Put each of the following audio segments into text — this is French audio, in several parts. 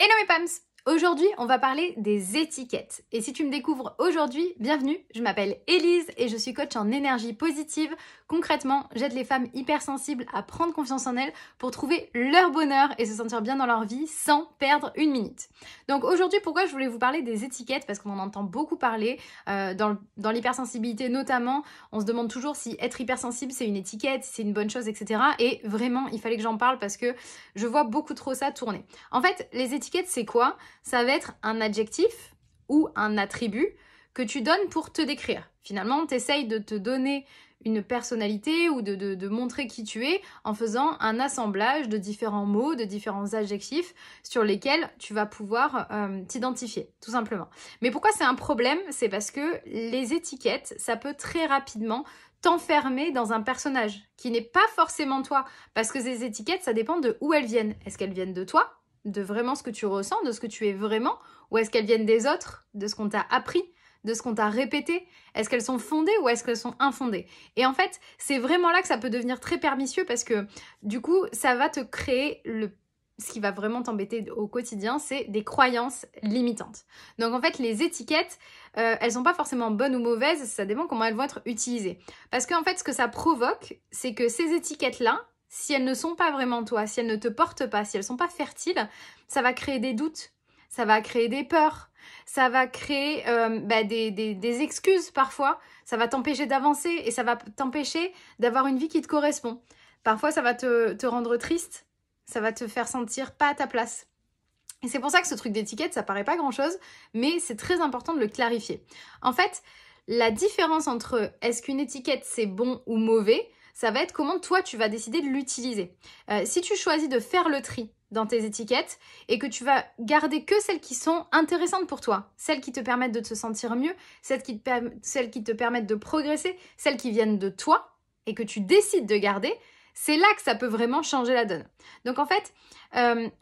Hello mes Pams! Aujourd'hui, on va parler des étiquettes. Et si tu me découvres aujourd'hui, bienvenue, je m'appelle Élise et je suis coach en énergie positive. Concrètement, j'aide les femmes hypersensibles à prendre confiance en elles pour trouver leur bonheur et se sentir bien dans leur vie sans perdre une minute. Donc aujourd'hui, pourquoi je voulais vous parler des étiquettes? Parce qu'on en entend beaucoup parler, dans l'hypersensibilité notamment. On se demande toujours si être hypersensible c'est une étiquette, si c'est une bonne chose, etc. Et vraiment, il fallait que j'en parle parce que je vois beaucoup trop ça tourner. En fait, les étiquettes, c'est quoi? Ça va être un adjectif ou un attribut que tu donnes pour te décrire. Finalement, tu essayes de te donner une personnalité ou de montrer qui tu es en faisant un assemblage de différents mots, de différents adjectifs sur lesquels tu vas pouvoir t'identifier, tout simplement. Mais pourquoi c'est un problème? C'est parce que les étiquettes, ça peut très rapidement t'enfermer dans un personnage qui n'est pas forcément toi. Parce que ces étiquettes, ça dépend de où elles viennent. Est-ce qu'elles viennent de toi? De vraiment ce que tu ressens, de ce que tu es vraiment, ou est-ce qu'elles viennent des autres, de ce qu'on t'a appris, de ce qu'on t'a répété? Est-ce qu'elles sont fondées ou est-ce qu'elles sont infondées? Et en fait, c'est vraiment là que ça peut devenir très pernicieux parce que du coup, ça va te créer ce qui va vraiment t'embêter au quotidien, c'est des croyances limitantes. Donc en fait, les étiquettes, elles sont pas forcément bonnes ou mauvaises, ça dépend comment elles vont être utilisées. Parce qu'en fait, ce que ça provoque, c'est que ces étiquettes-là, si elles ne sont pas vraiment toi, si elles ne te portent pas, si elles ne sont pas fertiles, ça va créer des doutes, ça va créer des peurs, ça va créer des excuses parfois, ça va t'empêcher d'avancer et ça va t'empêcher d'avoir une vie qui te correspond. Parfois, ça va te rendre triste, ça va te faire sentir pas à ta place. Et c'est pour ça que ce truc d'étiquette, ça paraît pas grand-chose, mais c'est très important de le clarifier. En fait, la différence entre est-ce qu'une étiquette c'est bon ou mauvais, ça va être comment toi tu vas décider de l'utiliser. Si tu choisis de faire le tri dans tes étiquettes et que tu vas garder que celles qui sont intéressantes pour toi, celles qui te permettent de te sentir mieux, celles qui te permettent de progresser, celles qui viennent de toi et que tu décides de garder, c'est là que ça peut vraiment changer la donne. Donc en fait,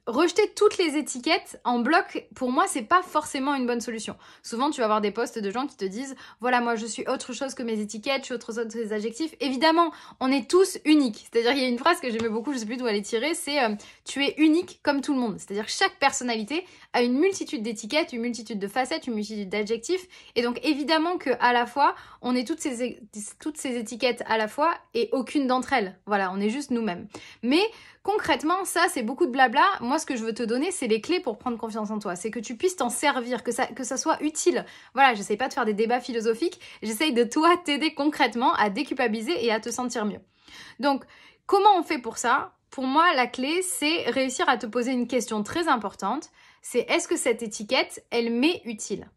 rejeter toutes les étiquettes en bloc, pour moi, c'est pas forcément une bonne solution. Souvent, tu vas avoir des posts de gens qui te disent « Voilà, moi, je suis autre chose que mes étiquettes, je suis autre chose que mes adjectifs. » Évidemment, on est tous uniques. C'est-à-dire, il y a une phrase que j'aimais beaucoup, je sais plus d'où elle est tirée, c'est « Tu es unique comme tout le monde. » C'est-à-dire que chaque personnalité a une multitude d'étiquettes, une multitude de facettes, une multitude d'adjectifs. Et donc, évidemment qu'à la fois, on est toutes ces étiquettes à la fois et aucune d'entre elles. Voilà, on est juste nous-mêmes. Mais concrètement, ça, c'est beaucoup de blabla. Moi, ce que je veux te donner, c'est les clés pour prendre confiance en toi. C'est que tu puisses t'en servir, que ça soit utile. Voilà, j'essaye pas de faire des débats philosophiques. J'essaye de toi t'aider concrètement à déculpabiliser et à te sentir mieux. Donc, comment on fait pour ça? Pour moi, la clé, c'est réussir à te poser une question très importante. C'est est-ce que cette étiquette, elle m'est utile?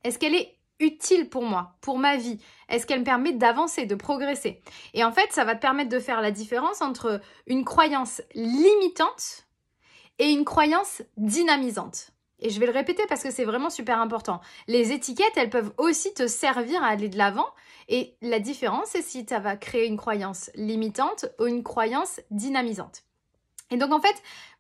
Est-ce qu'elle est utile pour moi, pour ma vie? Est-ce qu'elle me permet d'avancer, de progresser? Et en fait, ça va te permettre de faire la différence entre une croyance limitante et une croyance dynamisante. Et je vais le répéter parce que c'est vraiment super important. Les étiquettes, elles peuvent aussi te servir à aller de l'avant. Et la différence, c'est si ça va créer une croyance limitante ou une croyance dynamisante. Et donc en fait,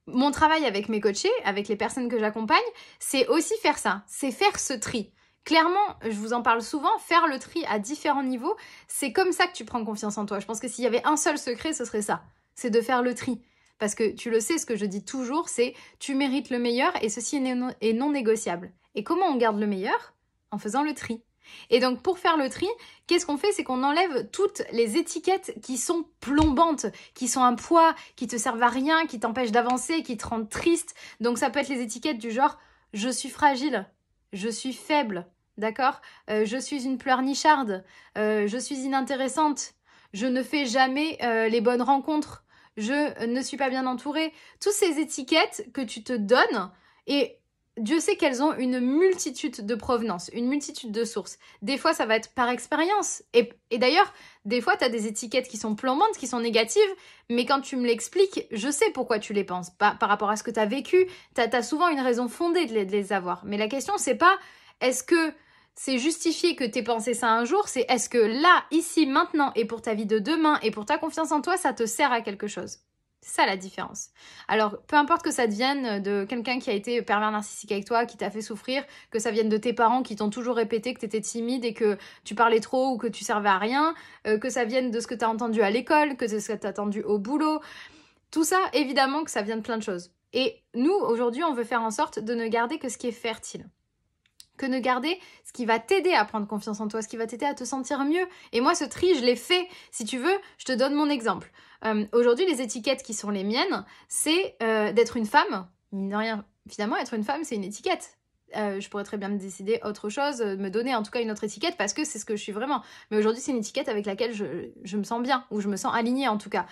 mon travail avec mes coachés, avec les personnes que j'accompagne, c'est aussi faire ça. C'est faire ce tri. Clairement, je vous en parle souvent, faire le tri à différents niveaux, c'est comme ça que tu prends confiance en toi. Je pense que s'il y avait un seul secret, ce serait ça. C'est de faire le tri. Parce que tu le sais, ce que je dis toujours, c'est tu mérites le meilleur et ceci est non négociable. Et comment on garde le meilleur? En faisant le tri. Et donc pour faire le tri, qu'est-ce qu'on fait? C'est qu'on enlève toutes les étiquettes qui sont plombantes, qui sont un poids, qui te servent à rien, qui t'empêchent d'avancer, qui te rendent triste. Donc ça peut être les étiquettes du genre « je suis fragile »,« je suis faible », d'accord, je suis une pleurnicharde, je suis inintéressante, je ne fais jamais les bonnes rencontres, je ne suis pas bien entourée. Toutes ces étiquettes que tu te donnes, et Dieu sait qu'elles ont une multitude de provenances, une multitude de sources. Des fois, ça va être par expérience. Et d'ailleurs, des fois, tu as des étiquettes qui sont plombantes, qui sont négatives, mais quand tu me l'expliques, je sais pourquoi tu les penses. Par rapport à ce que tu as vécu, tu as souvent une raison fondée de les avoir. Mais la question, c'est pas est-ce que c'est justifié que t'aies pensé ça un jour, c'est est-ce que là, ici, maintenant, et pour ta vie de demain, et pour ta confiance en toi, ça te sert à quelque chose? C'est ça la différence. Alors, peu importe que ça vienne de quelqu'un qui a été pervers narcissique avec toi, qui t'a fait souffrir, que ça vienne de tes parents qui t'ont toujours répété que t'étais timide et que tu parlais trop ou que tu servais à rien, que ça vienne de ce que t'as entendu à l'école, que de ce que t'as entendu au boulot. Tout ça, évidemment que ça vient de plein de choses. Et nous, aujourd'hui, on veut faire en sorte de ne garder que ce qui est fertile. Que ne garder ce qui va t'aider à prendre confiance en toi, ce qui va t'aider à te sentir mieux. Et moi, ce tri, je l'ai fait. Si tu veux, je te donne mon exemple. Aujourd'hui, les étiquettes qui sont les miennes, c'est d'être une femme. Mine de rien, finalement, être une femme, c'est une étiquette. Je pourrais très bien me décider autre chose, me donner en tout cas une autre étiquette parce que c'est ce que je suis vraiment. Mais aujourd'hui, c'est une étiquette avec laquelle je me sens bien, ou je me sens alignée en tout cas.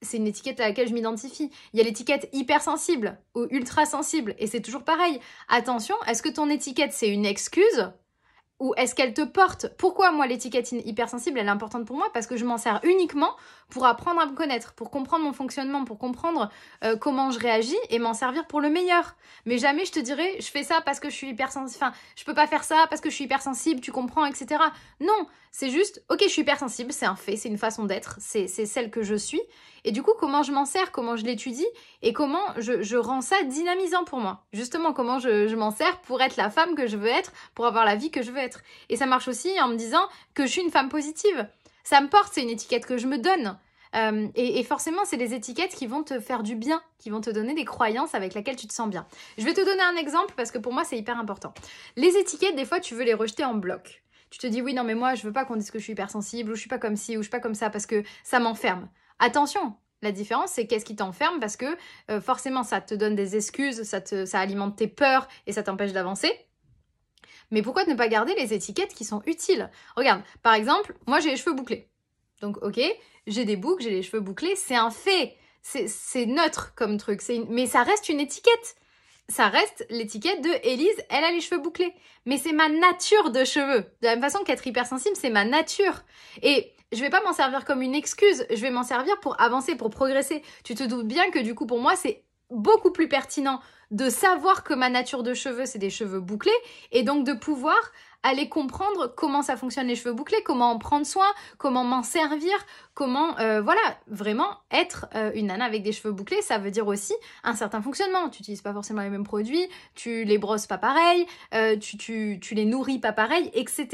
C'est une étiquette à laquelle je m'identifie. Il y a l'étiquette hypersensible ou ultra sensible, et c'est toujours pareil. Attention, est-ce que ton étiquette, c'est une excuse ? Ou est-ce qu'elle te porte? Pourquoi moi l'étiquette hypersensible elle est importante pour moi? Parce que je m'en sers uniquement pour apprendre à me connaître, pour comprendre mon fonctionnement, pour comprendre comment je réagis et m'en servir pour le meilleur. Mais jamais je te dirais je fais ça parce que je suis hypersensible, enfin je peux pas faire ça parce que je suis hypersensible, tu comprends, etc. Non, c'est juste ok je suis hypersensible, c'est un fait, c'est une façon d'être, c'est celle que je suis. Et du coup comment je m'en sers, comment je l'étudie et comment je rends ça dynamisant pour moi. Justement comment je m'en sers pour être la femme que je veux être, pour avoir la vie que je veux être. Et ça marche aussi en me disant que je suis une femme positive. Ça me porte, c'est une étiquette que je me donne. Et forcément, c'est des étiquettes qui vont te faire du bien, qui vont te donner des croyances avec lesquelles tu te sens bien. Je vais te donner un exemple parce que pour moi, c'est hyper important. Les étiquettes, des fois, tu veux les rejeter en bloc. Tu te dis, oui, non, mais moi, je veux pas qu'on dise que je suis hypersensible ou je suis pas comme ci ou je suis pas comme ça parce que ça m'enferme. Attention, la différence, c'est qu'est-ce qui t'enferme parce que forcément, ça te donne des excuses, ça alimente tes peurs et ça t'empêche d'avancer. Mais pourquoi ne pas garder les étiquettes qui sont utiles? Regarde, par exemple, moi j'ai les cheveux bouclés. Donc ok, j'ai des boucles, j'ai les cheveux bouclés, c'est un fait. C'est neutre comme truc, mais ça reste une étiquette. Ça reste l'étiquette de Élise, elle a les cheveux bouclés. Mais c'est ma nature de cheveux. De la même façon qu'être hypersensible, c'est ma nature. Et je vais pas m'en servir comme une excuse, je vais m'en servir pour avancer, pour progresser. Tu te doutes bien que du coup pour moi c'est beaucoup plus pertinent de savoir que ma nature de cheveux c'est des cheveux bouclés et donc de pouvoir aller comprendre comment ça fonctionne les cheveux bouclés, comment en prendre soin, comment m'en servir, comment voilà, vraiment être une nana avec des cheveux bouclés, ça veut dire aussi un certain fonctionnement. Tu n'utilises pas forcément les mêmes produits, tu les brosses pas pareil, tu les nourris pas pareil, etc.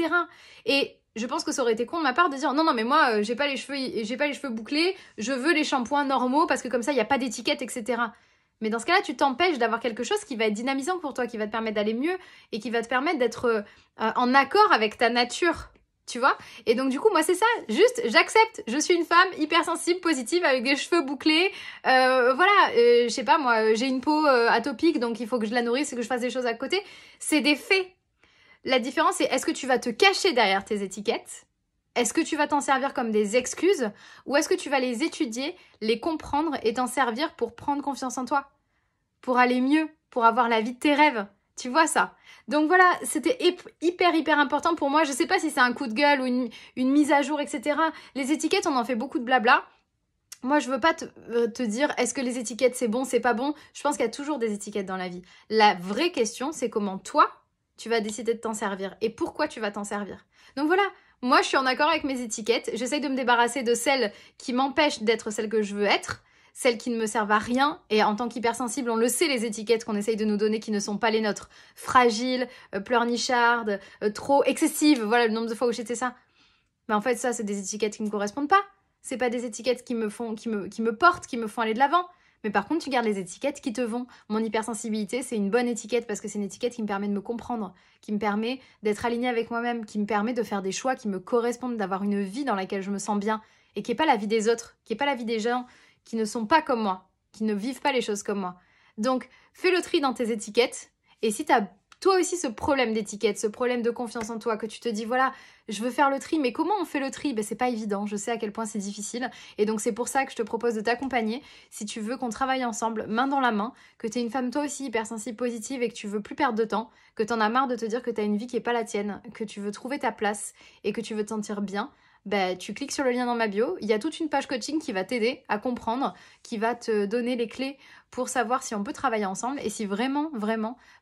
Et je pense que ça aurait été con de ma part de dire non mais moi j'ai pas les cheveux bouclés, je veux les shampoings normaux parce que comme ça il n'y a pas d'étiquette, etc. Mais dans ce cas-là, tu t'empêches d'avoir quelque chose qui va être dynamisant pour toi, qui va te permettre d'aller mieux et qui va te permettre d'être en accord avec ta nature, tu vois. Et donc du coup, moi c'est ça, juste j'accepte, je suis une femme hypersensible, positive, avec des cheveux bouclés, voilà, je sais pas moi, j'ai une peau atopique, donc il faut que je la nourrisse et que je fasse des choses à côté. C'est des faits. La différence c'est est-ce que tu vas te cacher derrière tes étiquettes ? Est-ce que tu vas t'en servir comme des excuses ou est-ce que tu vas les étudier, les comprendre et t'en servir pour prendre confiance en toi, pour aller mieux, pour avoir la vie de tes rêves? Tu vois ça? Donc voilà, c'était hyper important pour moi. Je sais pas si c'est un coup de gueule ou une mise à jour, etc. Les étiquettes, on en fait beaucoup de blabla. Moi, je veux pas te dire est-ce que les étiquettes c'est bon, c'est pas bon. Je pense qu'il y a toujours des étiquettes dans la vie. La vraie question, c'est comment toi, tu vas décider de t'en servir et pourquoi tu vas t'en servir. Donc voilà. Moi, je suis en accord avec mes étiquettes. J'essaye de me débarrasser de celles qui m'empêchent d'être celle que je veux être, celles qui ne me servent à rien. Et en tant qu'hypersensible, on le sait, les étiquettes qu'on essaye de nous donner qui ne sont pas les nôtres. Fragiles, pleurnicharde, trop excessive. Voilà le nombre de fois où j'étais ça. Mais en fait, ça, c'est des étiquettes qui ne me correspondent pas. C'est pas des étiquettes qui me portent, qui me font aller de l'avant. Mais par contre, tu gardes les étiquettes qui te vont. Mon hypersensibilité, c'est une bonne étiquette parce que c'est une étiquette qui me permet de me comprendre, qui me permet d'être alignée avec moi-même, qui me permet de faire des choix qui me correspondent, d'avoir une vie dans laquelle je me sens bien et qui n'est pas la vie des autres, qui n'est pas la vie des gens qui ne sont pas comme moi, qui ne vivent pas les choses comme moi. Donc, fais le tri dans tes étiquettes et si tu as toi aussi ce problème d'étiquette, ce problème de confiance en toi, que tu te dis voilà, je veux faire le tri, mais comment on fait le tri? Ben, c'est pas évident, je sais à quel point c'est difficile et donc c'est pour ça que je te propose de t'accompagner si tu veux qu'on travaille ensemble, main dans la main, que tu es une femme toi aussi hypersensible, positive et que tu veux plus perdre de temps, que tu en as marre de te dire que tu as une vie qui est pas la tienne, que tu veux trouver ta place et que tu veux te sentir bien. Ben, tu cliques sur le lien dans ma bio, il y a toute une page coaching qui va t'aider à comprendre, qui va te donner les clés pour savoir si on peut travailler ensemble et si vraiment,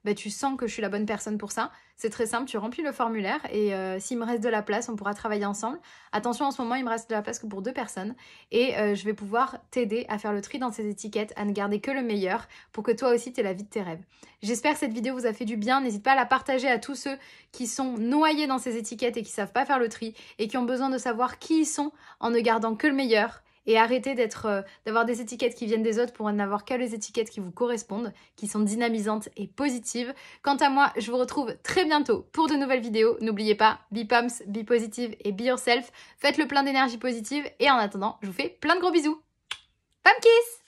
ben, tu sens que je suis la bonne personne pour ça. C'est très simple, tu remplis le formulaire et s'il me reste de la place, on pourra travailler ensemble. Attention, en ce moment, il me reste de la place que pour 2 personnes et je vais pouvoir t'aider à faire le tri dans ces étiquettes, à ne garder que le meilleur pour que toi aussi, tu aies la vie de tes rêves. J'espère que cette vidéo vous a fait du bien. N'hésite pas à la partager à tous ceux qui sont noyés dans ces étiquettes et qui savent pas faire le tri et qui ont besoin de savoir qui ils sont en ne gardant que le meilleur et arrêtez d'avoir des étiquettes qui viennent des autres pour n'avoir que les étiquettes qui vous correspondent, qui sont dynamisantes et positives. Quant à moi, je vous retrouve très bientôt pour de nouvelles vidéos. N'oubliez pas, be pumps, be positive et be yourself. Faites le plein d'énergie positive et en attendant, je vous fais plein de gros bisous. Pam kiss!